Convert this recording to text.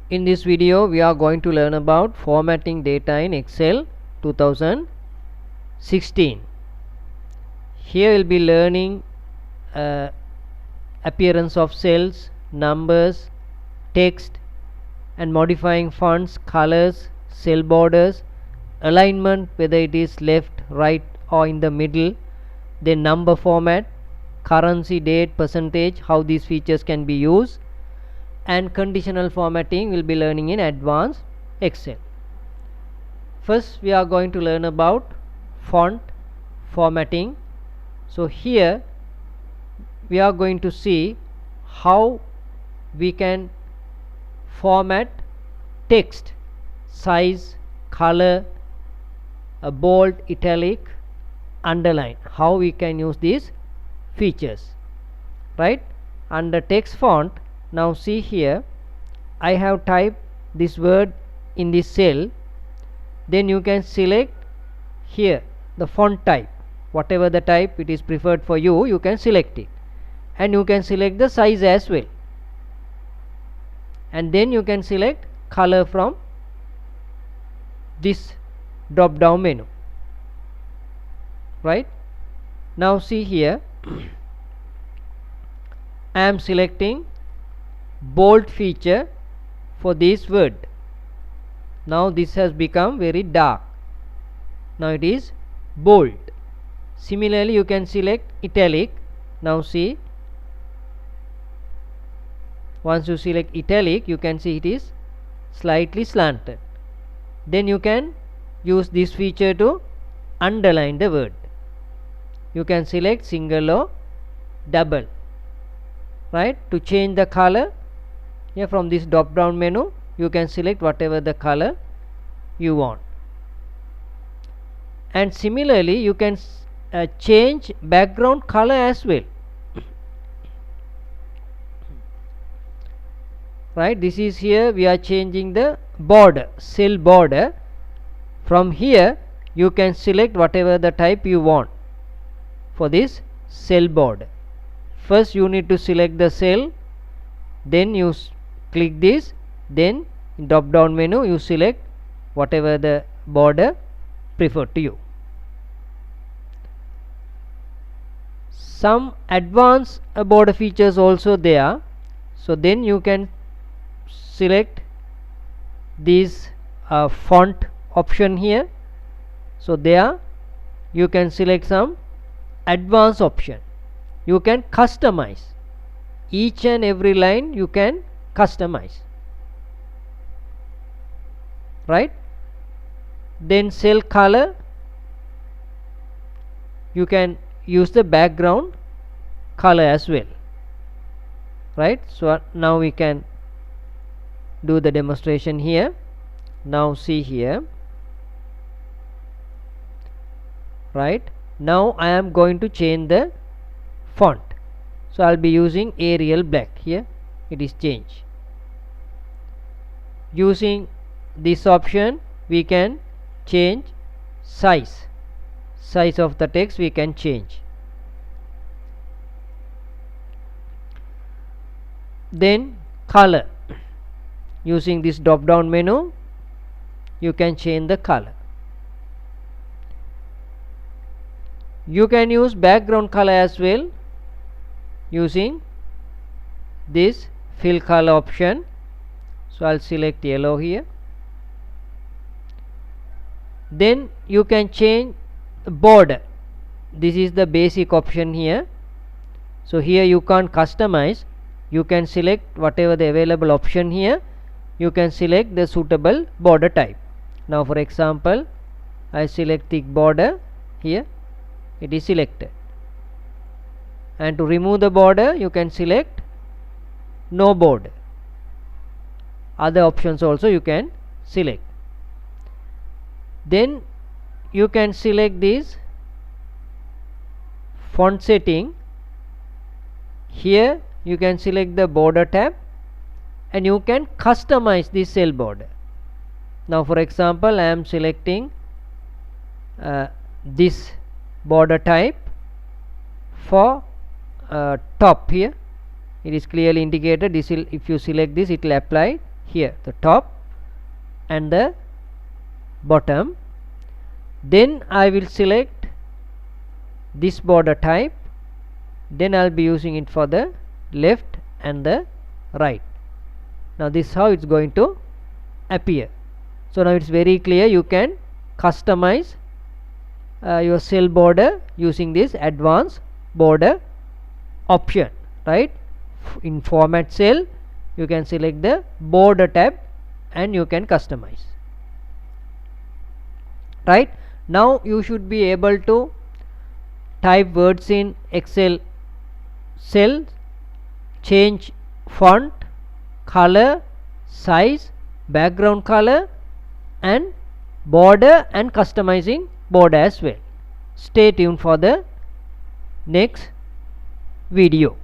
In this video we are going to learn about formatting data in Excel 2016. Here we'll be learning appearance of cells, numbers, text, and modifying fonts, colors, cell borders, alignment, whether it is left, right or in the middle, then number format, currency, date, percentage, how these features can be used, and conditional formatting will be learning in advanced Excel. First we are going to learn about font formatting. So here we are going to see how we can format text, size, color, bold, italic, underline, how we can use these features, right? Under text font, now see here I have typed this word in this cell, then you can select here the font type, whatever the type it is preferred for you, you can select it, and you can select the size as well, and then you can select color from this drop down menu, right? Now see here I am selecting bold feature for this word. Now this has become very dark, now it is bold. Similarly you can select italic. Now see, once you select italic you can see it is slightly slanted. Then you can use this feature to underline the word. You can select single or double, right? To change the color, here from this drop down menu you can select whatever the color you want. And similarly you can change background color as well, right? This is here we are changing the border, cell border. From here you can select whatever the type you want for this cell border. First you need to select the cell, then you click this, then in drop down menu you select whatever the border preferred to you. Some advanced border features also there, so then you can select this font option here. So there you can select some advanced option, you can customize each and every line, you can customize, right? Then cell color, you can use the background color as well, right? So now we can do the demonstration here. Now see here, right? Now I am going to change the font, so I'll be using Arial black. Here it is changed. Using this option we can change size of the text, we can change. Then color, using this drop down menu you can change the color. You can use background color as well using this fill color option. So I'll select yellow here. Then you can change border, this is the basic option here. So here you can't customize, you can select whatever the available option here, you can select the suitable border type. Now for example I select thick border, here it is selected, and to remove the border you can select no border. Other options also you can select. Then you can select this font setting, here you can select the border tab and you can customize the cell border. Now for example I am selecting this border type for top. Here it is clearly indicated, this will, if you select this, it will apply here, the top and the bottom. Then I will select this border type, then I'll be using it for the left and the right. Now this is how it's going to appear. So now it's very clear. You can customize your cell border using this advanced border option, right? In format cell you can select the border tab and you can customize, right? Now you should be able to type words in Excel cells, change font, color, size, background color and border, and customizing border as well. Stay tuned for the next video.